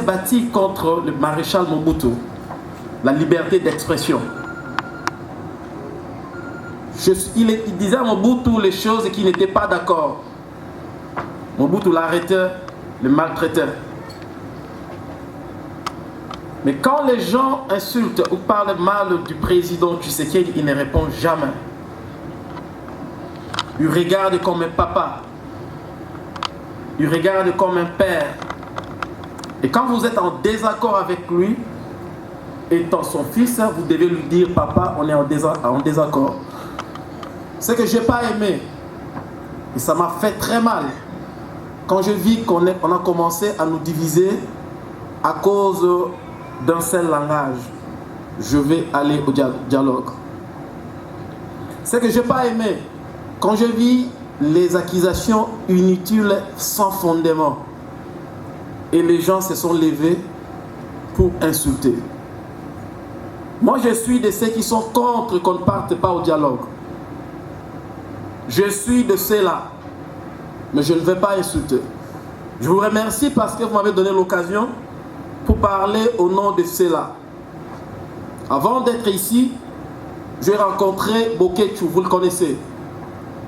battu contre le maréchal Mobutu, la liberté d'expression. Il disait à Mobutu les choses qui n'étaient pas d'accord. Mobutu l'arrêtait, le maltraitait. Mais quand les gens insultent ou parlent mal du président Tshisekedi, il ne répond jamais. Il regarde comme un papa. Il regarde comme un père. Et quand vous êtes en désaccord avec lui, étant son fils, vous devez lui dire, papa, on est en désaccord. Ce que je n'ai pas aimé, et ça m'a fait très mal, quand je vis qu'on a commencé à nous diviser à cause d'un seul langage. Je vais aller au dialogue. Ce que je n'ai pas aimé, quand je vis les accusations inutiles sans fondement, et les gens se sont levés pour insulter. Moi, je suis de ceux qui sont contre qu'on ne parte pas au dialogue. Je suis de ceux-là, mais je ne vais pas insulter. Je vous remercie parce que vous m'avez donné l'occasion pour parler au nom de ceux-là. Avant d'être ici, j'ai rencontré Boketu, vous le connaissez.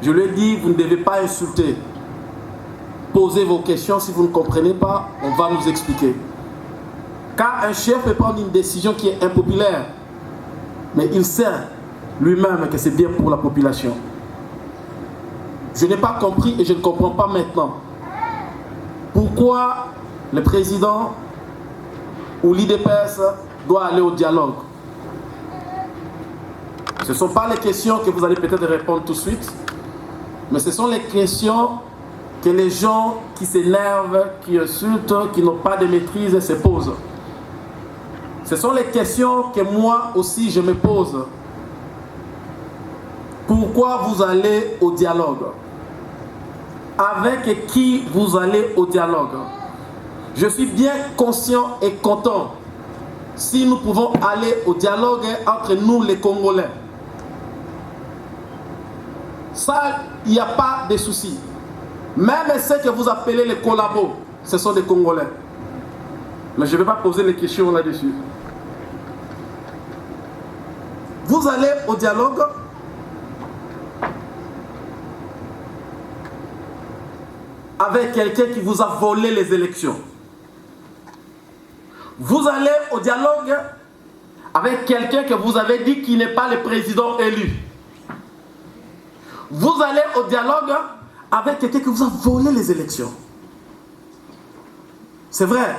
Je lui ai dit, vous ne devez pas insulter. Posez vos questions, si vous ne comprenez pas, on va nous expliquer. Car un chef peut prendre une décision qui est impopulaire, mais il sait lui-même que c'est bien pour la population. Je n'ai pas compris et je ne comprends pas maintenant pourquoi le président ou l'IDPS doit aller au dialogue. Ce ne sont pas les questions que vous allez peut-être répondre tout de suite, mais ce sont les questions que les gens qui s'énervent, qui insultent, qui n'ont pas de maîtrise se posent. Ce sont les questions que moi aussi je me pose. Pourquoi vous allez au dialogue? Avec qui vous allez au dialogue? Je suis bien conscient et content si nous pouvons aller au dialogue entre nous les Congolais. Ça, il n'y a pas de souci. Même ceux que vous appelez les collabos, ce sont des Congolais. Mais je ne vais pas poser les questions là-dessus. Vous allez au dialogue avec quelqu'un qui vous a volé les élections. Vous allez au dialogue avec quelqu'un que vous avez dit qui n'est pas le président élu. Vous allez au dialogue avec quelqu'un qui vous a volé les élections. C'est vrai.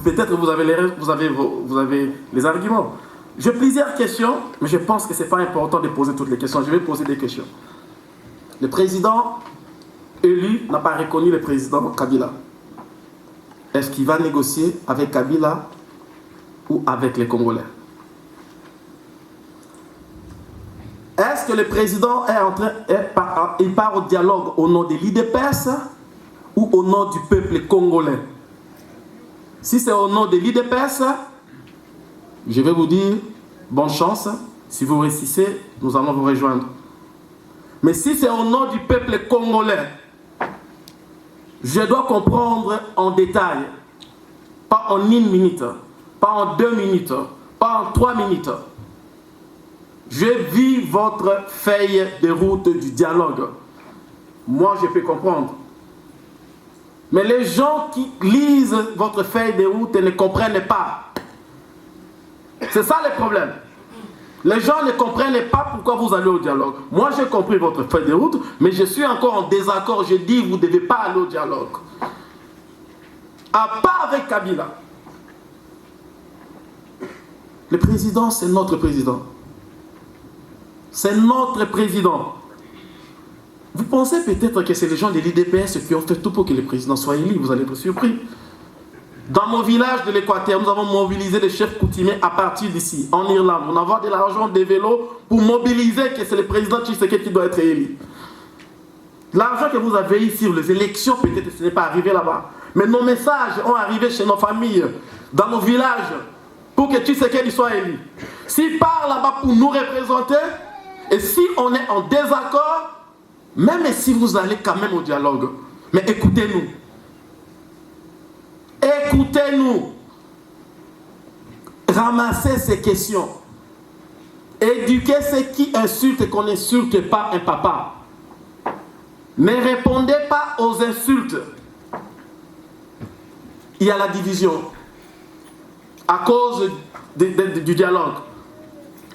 Peut-être que vous avez les arguments. J'ai plusieurs questions, mais je pense que ce n'est pas important de poser toutes les questions. Je vais poser des questions. Le président élu n'a pas reconnu le président Kabila. Est-ce qu'il va négocier avec Kabila ou avec les Congolais? Est-ce que le président il part au dialogue au nom de l'IDPS ou au nom du peuple congolais? Si c'est au nom de l'IDPS, je vais vous dire bonne chance. Si vous réussissez, nous allons vous rejoindre. Mais si c'est au nom du peuple congolais, je dois comprendre en détail, pas en 1 minute, pas en 2 minutes, pas en 3 minutes. Je vis votre feuille de route du dialogue. Moi, je peux comprendre. Mais les gens qui lisent votre feuille de route ne comprennent pas. C'est ça le problème. Les gens ne comprennent pas pourquoi vous allez au dialogue. Moi, j'ai compris votre feuille de route, mais je suis encore en désaccord. Je dis, vous ne devez pas aller au dialogue. À part avec Kabila. Le président, c'est notre président. C'est notre président. Vous pensez peut-être que c'est les gens de l'IDPS qui ont fait tout pour que le président soit élu. Vous allez être surpris. Dans mon village de l'Équateur, nous avons mobilisé les chefs coutumiers à partir d'ici, en Irlande. On a de l'argent, des vélos, pour mobiliser que c'est le président Tshisekedi qui doit être élu. L'argent que vous avez ici, les élections, peut-être ce n'est pas arrivé là-bas. Mais nos messages ont arrivé chez nos familles, dans nos villages, pour que Tshisekedi soit élu. S'il part là-bas pour nous représenter, et si on est en désaccord, même si vous allez quand même au dialogue, mais écoutez-nous. Écoutez-nous. ramassez ces questions. Éduquez ceux qui insultent et qu'on n'insulte pas un papa. Ne répondez pas aux insultes. Il y a la division à cause du dialogue,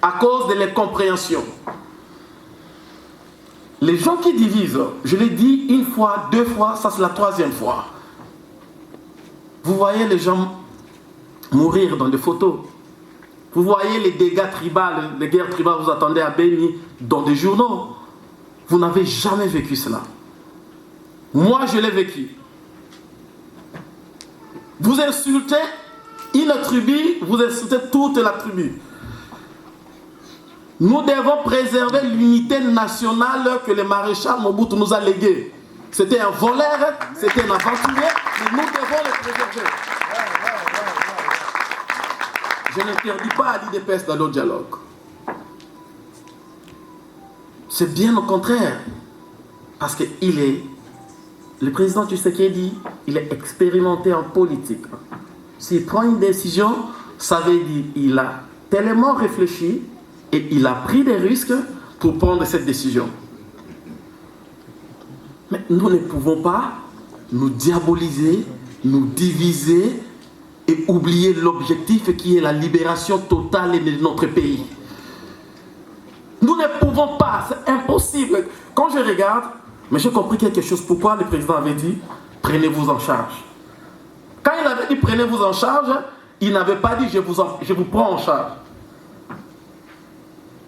à cause de l'incompréhension. Les gens qui divisent, je l'ai dit une fois, deux fois, ça c'est la troisième fois. Vous voyez les gens mourir dans des photos. Vous voyez les dégâts tribaux, les guerres tribales, vous attendez à Béni dans des journaux. Vous n'avez jamais vécu cela. Moi, je l'ai vécu. Vous insultez une tribu, vous insultez toute la tribu. Nous devons préserver l'unité nationale que le maréchal Mobutu nous a léguée. C'était un voleur, c'était un aventurier, mais nous devons le préserver. Je n'interdis pas à l'IDPS dans le dialogue. C'est bien au contraire. Parce qu'il est, le président Tshisekedi, il est expérimenté en politique. S'il prend une décision, ça veut dire qu'il a tellement réfléchi et il a pris des risques pour prendre cette décision. Mais nous ne pouvons pas nous diaboliser, nous diviser et oublier l'objectif qui est la libération totale de notre pays. Nous ne pouvons pas, c'est impossible. Quand je regarde, mais j'ai compris quelque chose. Pourquoi le président avait dit « prenez-vous en charge ». Quand il avait dit « prenez-vous en charge », il n'avait pas dit « je vous prends en charge ».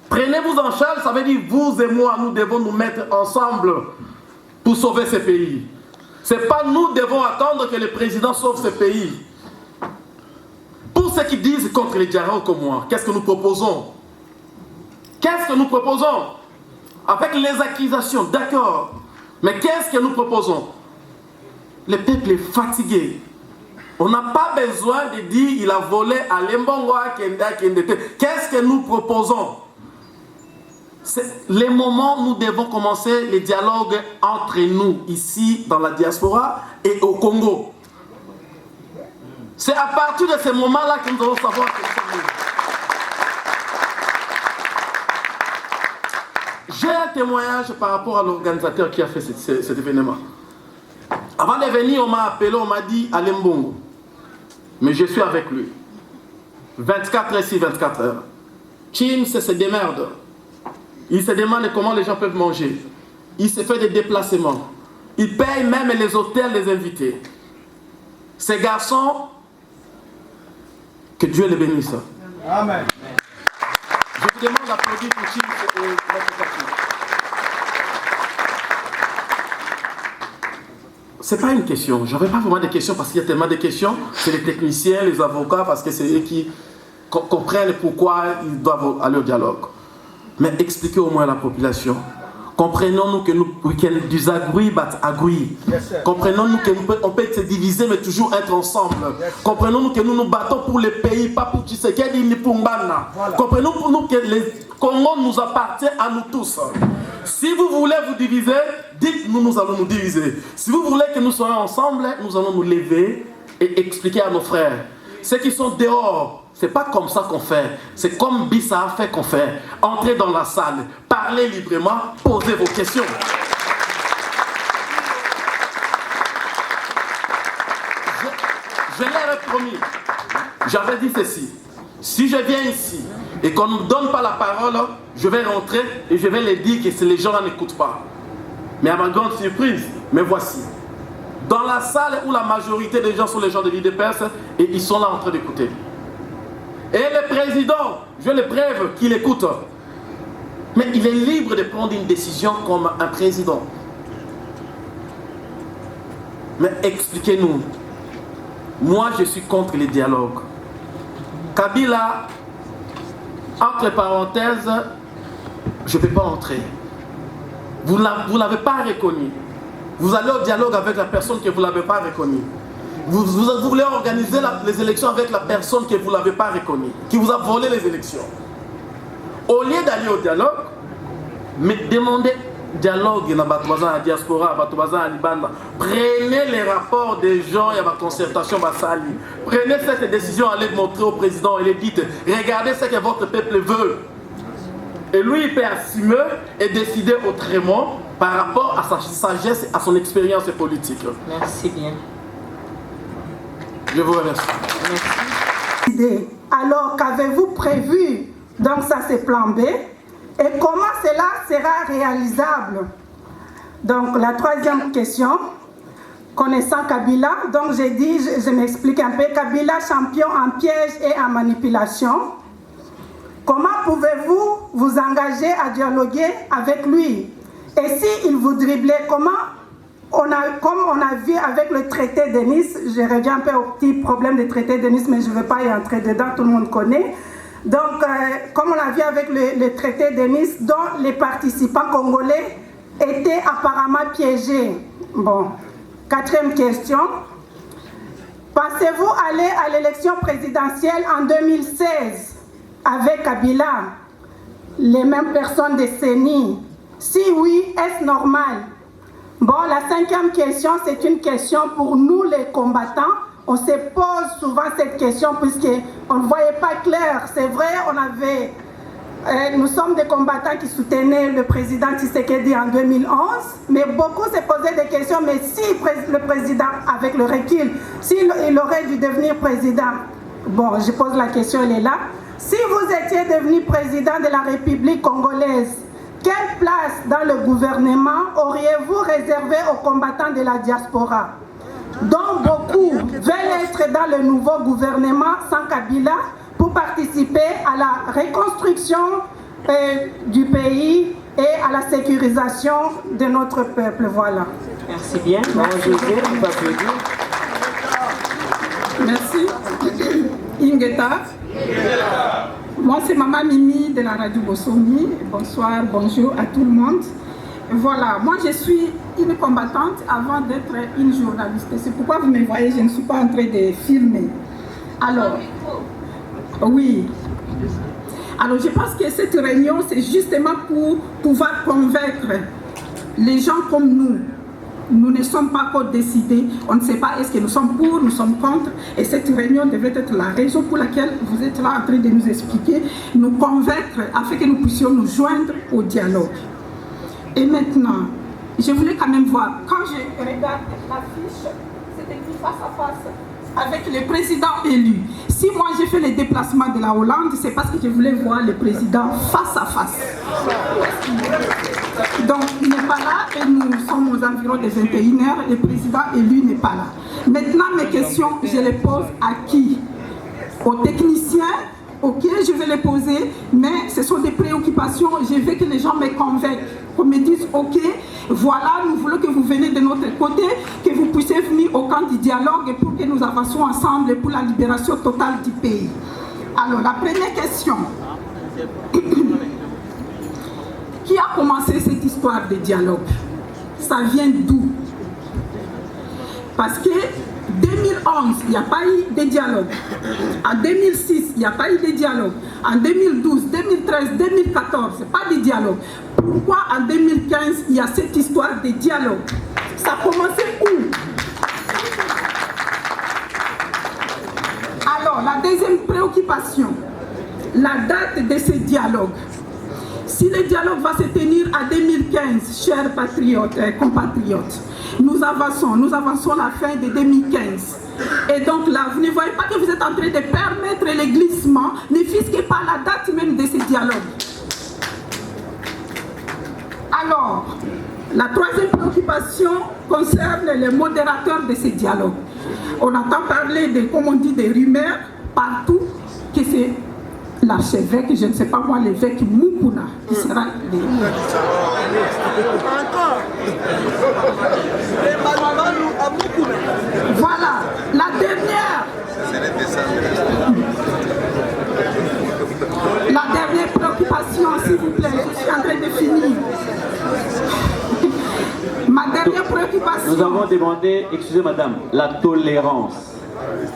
Prenez-vous en charge, ça veut dire vous et moi, nous devons nous mettre ensemble pour sauver ce pays. Ce n'est pas nous devons attendre que le président sauve ce pays. Pour ceux qui disent contre les dialogues comme moi, qu'est-ce que nous proposons? Qu'est-ce que nous proposons? Avec les accusations, d'accord. Mais qu'est-ce que nous proposons? Le peuple est fatigué. On n'a pas besoin de dire il a volé à Lembongwa, Kenda, Kendete. Qu'est-ce que nous proposons? Les moments où nous devons commencer les dialogues entre nous, ici, dans la diaspora et au Congo. C'est à partir de ces moments-là que nous allons savoir que nous sommes libres. J'ai un témoignage par rapport à l'organisateur qui a fait cet événement. Avant de venir, on m'a appelé, on m'a dit à Lembongo. Mais je suis avec lui. 24 heures ici, 24 heures. Chim se démerde. Il se demande comment les gens peuvent manger. Il se fait des déplacements. Il paye même les hôtels des invités. Ces garçons, que Dieu les bénisse. Amen. Je vous demande d'applaudir pour Chim et notre quartier. Ce n'est pas une question. Je n'avais pas vraiment de questions parce qu'il y a tellement de questions. C'est les techniciens, les avocats, parce que c'est eux qui comprennent pourquoi ils doivent aller au dialogue. Mais expliquez au moins à la population. Comprenons-nous que nous, we can disagree but agree. Comprenons-nous qu'on peut se diviser mais toujours être ensemble. Comprenons-nous que nous nous battons pour le pays, pas pour Tshisekedi ni pour Mbana. Comprenons-nous que le Congo nous appartient à nous tous. Si vous voulez vous diviser, dites-nous, nous allons nous diviser. Si vous voulez que nous soyons ensemble, nous allons nous lever et expliquer à nos frères. Ceux qui sont dehors, ce n'est pas comme ça qu'on fait. C'est comme Bissa a fait qu'on fait. Entrez dans la salle, parlez librement, posez vos questions. Je l'ai promis. J'avais dit ceci. Si je viens ici et qu'on ne me donne pas la parole, je vais rentrer et je vais les dire que les gens n'écoutent pas. Mais à ma grande surprise, me voici. Dans la salle où la majorité des gens sont les gens de l'IDPS et ils sont là en train d'écouter. Et le président, je le preuve qu'il écoute. Mais il est libre de prendre une décision comme un président. Mais expliquez-nous. Moi, je suis contre les dialogues. Kabila, entre parenthèses, je ne peux pas entrer. Vous ne l'avez pas reconnu. Vous allez au dialogue avec la personne que vous ne l'avez pas reconnue. Vous voulez organiser les élections avec la personne que vous ne l'avez pas reconnue, qui vous a volé les élections. Au lieu d'aller au dialogue, mais demandez dialogue na Batouazan à diaspora, Batouazan à Libanda. Prenez les rapports des gens, il y a ma concertation, Bassali. Prenez cette décision, allez montrer au président et les dites, regardez ce que votre peuple veut. Et lui, il peut assumer et décider autrement par rapport à sa sagesse et à son expérience politique. Merci bien. Je vous remercie. Merci. Alors, qu'avez-vous prévu? Donc ça, c'est plan B. Et comment cela sera réalisable? Donc, la troisième question, connaissant Kabila, donc j'ai dit, je m'explique un peu, Kabila, champion en piège et en manipulation. Comment pouvez-vous vous engager à dialoguer avec lui? Et s'il vous driblait, comme on a vu avec le traité de Nice, je reviens un peu au petit problème du traité de Nice, mais je ne vais pas y entrer dedans, tout le monde connaît. Donc, comme on a vu avec le traité de Nice, dont les participants congolais étaient apparemment piégés. Bon, quatrième question. Pensez-vous aller à l'élection présidentielle en 2016 avec Kabila, les mêmes personnes de CENI? Si oui, est-ce normal? Bon, la cinquième question, c'est une question pour nous les combattants. On se pose souvent cette question puisqu'on ne voyait pas clair. C'est vrai, nous sommes des combattants qui soutenaient le président Tshisekedi en 2011, mais beaucoup se posaient des questions, mais si le président, avec le recul, s'il aurait dû devenir président, bon, je pose la question, elle est là. Si vous étiez devenu président de la République congolaise, quelle place dans le gouvernement auriez-vous réservé aux combattants de la diaspora, dont beaucoup veulent être dans le nouveau gouvernement sans Kabila pour participer à la reconstruction du pays et à la sécurisation de notre peuple? Voilà. Merci bien. Merci. Ingeta. Moi, c'est Maman Mimi de la radio Bossomi. Bonsoir, bonjour à tout le monde. Voilà, moi je suis une combattante avant d'être une journaliste. C'est pourquoi vous me voyez, je ne suis pas en train de filmer. Alors, oui. Alors, je pense que cette réunion, c'est justement pour pouvoir convaincre les gens comme nous. Nous ne sommes pas encore décidés, on ne sait pas est-ce que nous sommes pour, nous sommes contre, et cette réunion devrait être la raison pour laquelle vous êtes là en train de nous expliquer, nous convaincre afin que nous puissions nous joindre au dialogue. Et maintenant, je voulais quand même voir, quand je regarde l'affiche, c'est écrit face à face avec le président élu. Si moi j'ai fait les déplacements de la Hollande, c'est parce que je voulais voir le président face à face. Donc il n'est pas là et nous sommes aux environs des 21h, le président élu n'est pas là. Maintenant mes questions, je les pose à qui? Aux techniciens? Ok, je vais les poser, mais ce sont des préoccupations, je veux que les gens me convainquent, qu'on me dise ok, voilà, nous voulons que vous veniez de notre côté, que vous puissiez venir au camp du dialogue pour que nous avancions ensemble pour la libération totale du pays. Alors la première question, qui a commencé cette histoire de dialogue? Ça vient d'où? Parce que 2011, il n'y a pas eu de dialogue. En 2006, il n'y a pas eu de dialogue. En 2012, 2013, 2014, ce n'est pas de dialogue. Pourquoi en 2015, il y a cette histoire de dialogue? Ça a commencé où? Alors, la deuxième préoccupation, la date de ce dialogue. Si le dialogue va se tenir à 2015, chers patriotes et compatriotes, nous avançons la fin de 2015. Et donc là, vous ne voyez pas que vous êtes en train de permettre les glissements, ne fût-ce que par la date même de ce dialogue. Alors, la troisième préoccupation concerne les modérateurs de ce dialogue. On entend parler de, comme on dit, des rumeurs partout, que c'est l'archevêque, je ne sais pas moi, l'évêque Mukuna, qui sera le... Voilà, la dernière préoccupation, s'il vous plaît, je suis en train de finir. Ma dernière préoccupation... Nous avons demandé, excusez madame, la tolérance.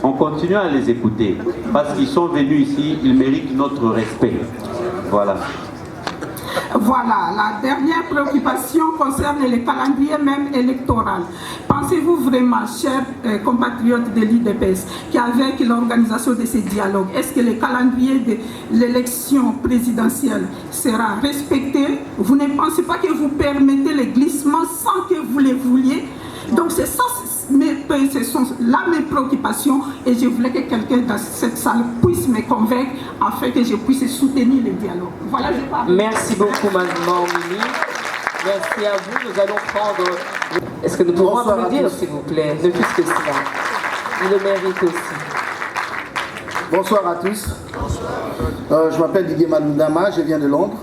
On continue à les écouter, parce qu'ils sont venus ici, ils méritent notre respect. Voilà. Voilà, la dernière préoccupation concerne le calendrier même électoral. Pensez-vous vraiment, chers compatriotes de l'IDPS, qu'avec l'organisation de ces dialogues, est-ce que le calendrier de l'élection présidentielle sera respecté? Vous ne pensez pas que vous permettez les glissements sans que vous les vouliez? Donc c'est ça, ce sont là mes préoccupations, et je voulais que quelqu'un dans cette salle puisse me convaincre afin que je puisse soutenir le dialogue. Voilà, je parle. Merci beaucoup, Maman Mimi. Merci à vous. Nous allons prendre... Est-ce que nous pouvons applaudir, s'il vous plaît? Ne plus que cela. Il le mérite aussi. Bonsoir à tous. Je m'appelle Didier Malundama, je viens de Londres.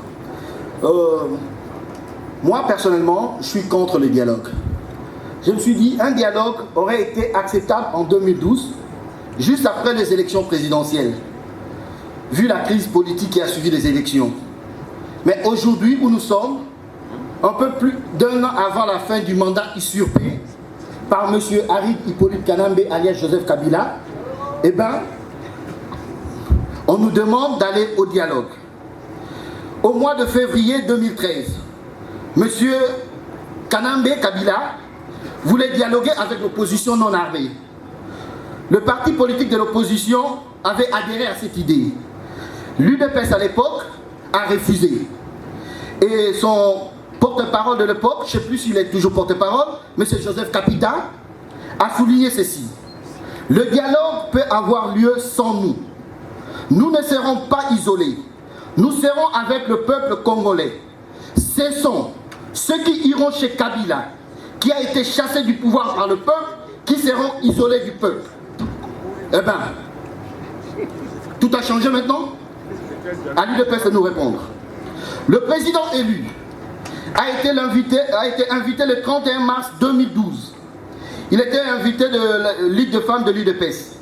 Moi, personnellement, je suis contre le dialogue. Je me suis dit, un dialogue aurait été acceptable en 2012, juste après les élections présidentielles, vu la crise politique qui a suivi les élections. Mais aujourd'hui, où nous sommes, un peu plus d'un an avant la fin du mandat usurpé par M. Harid Hippolyte Kanambe, alias Joseph Kabila, eh bien, on nous demande d'aller au dialogue. Au mois de février 2013, M. Kanambe Kabila voulait dialoguer avec l'opposition non armée. Le parti politique de l'opposition avait adhéré à cette idée. L'UDPS à l'époque a refusé. Et son porte-parole de l'époque, je ne sais plus s'il est toujours porte-parole, M. Joseph Kapita, a souligné ceci. Le dialogue peut avoir lieu sans nous. Nous ne serons pas isolés. Nous serons avec le peuple congolais. Ce sont ceux qui iront chez Kabila, qui a été chassé du pouvoir par le peuple, qui seront isolés du peuple. Eh bien, tout a changé maintenant. À l'UDPS de nous répondre. Le président élu a été invité le 31 mars 2012. Il était invité de la Ligue de femmes de l'UDPS.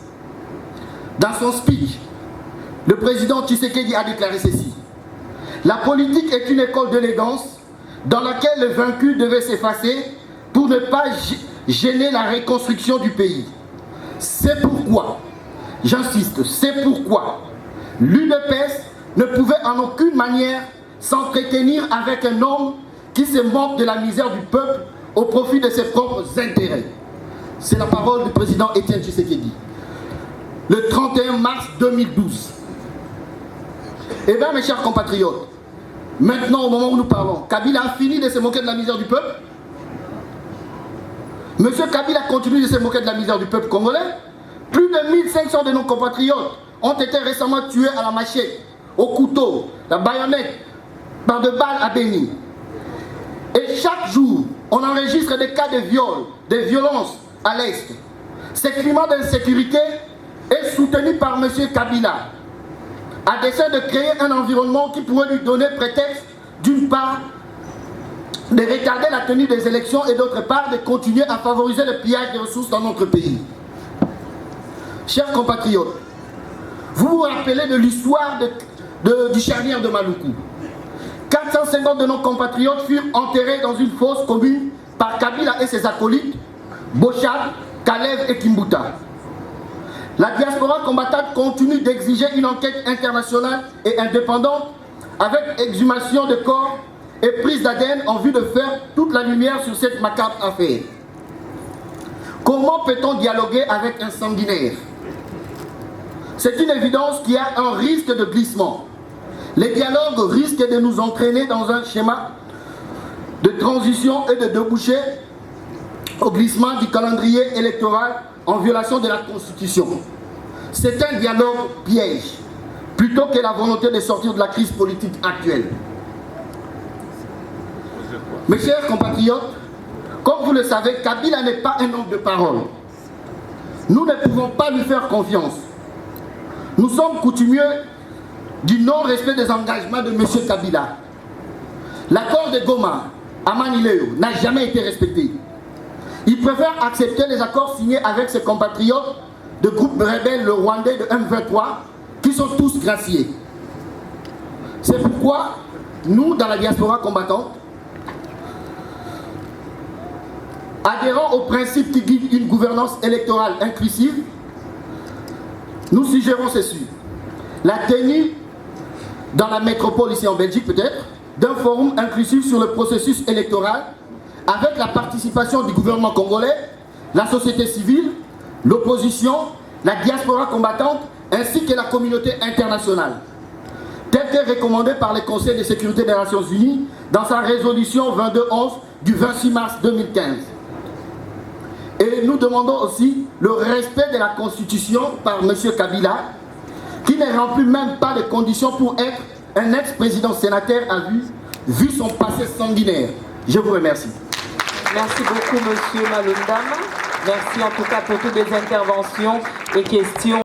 Dans son speech, le président Tshisekedi a déclaré ceci. La politique est une école d'élégance dans laquelle le vaincu devait s'effacer pour ne pas gêner la reconstruction du pays. C'est pourquoi, j'insiste, c'est pourquoi l'UDPS ne pouvait en aucune manière s'entretenir avec un homme qui se moque de la misère du peuple au profit de ses propres intérêts. C'est la parole du président Étienne Tshisekedi. Le 31 mars 2012. Eh bien, mes chers compatriotes, maintenant, au moment où nous parlons, Kabila a fini de se moquer de la misère du peuple. Monsieur Kabila continue de se moquer de la misère du peuple congolais. Plus de 1500 de nos compatriotes ont été récemment tués à la machette, au couteau, la baïonnette, par de balles à Béni. Et chaque jour, on enregistre des cas de viol, de violences à l'Est. Ce climat d'insécurité est soutenu par M. Kabila, à dessein de créer un environnement qui pourrait lui donner prétexte, d'une part, de retarder la tenue des élections et d'autre part, de continuer à favoriser le pillage des ressources dans notre pays. Chers compatriotes, vous vous rappelez de l'histoire du charnière de Maluku. 450 de nos compatriotes furent enterrés dans une fosse commune par Kabila et ses acolytes, Bochad, Kalev et Kimbuta. La diaspora combattante continue d'exiger une enquête internationale et indépendante avec exhumation de corps et prise d'ADN en vue de faire toute la lumière sur cette macabre affaire. Comment peut-on dialoguer avec un sanguinaire? C'est une évidence qu'il y a un risque de glissement. Les dialogues risquent de nous entraîner dans un schéma de transition et de déboucher au glissement du calendrier électoral en violation de la Constitution. C'est un dialogue piège, plutôt que la volonté de sortir de la crise politique actuelle. Mes chers compatriotes, comme vous le savez, Kabila n'est pas un homme de parole. Nous ne pouvons pas lui faire confiance. Nous sommes coutumiers du non-respect des engagements de M. Kabila. L'accord de Goma à Manileo n'a jamais été respecté. Il préfère accepter les accords signés avec ses compatriotes de groupes rebelles, le Rwandais de M23, qui sont tous graciés. C'est pourquoi nous, dans la diaspora combattante, adhérant aux principes qui guident une gouvernance électorale inclusive, nous suggérons ceci. La tenue dans la métropole, ici en Belgique peut-être, d'un forum inclusif sur le processus électoral avec la participation du gouvernement congolais, la société civile, l'opposition, la diaspora combattante ainsi que la communauté internationale, tel que recommandé par le Conseil de sécurité des Nations Unies dans sa résolution 2211 du 26 mars 2015. Et nous demandons aussi le respect de la Constitution par M. Kabila, qui ne remplit même pas les conditions pour être un ex-président sénateur à vue, vu son passé sanguinaire. Je vous remercie. Merci beaucoup, M. Malundam. Merci en tout cas pour toutes les interventions et questions.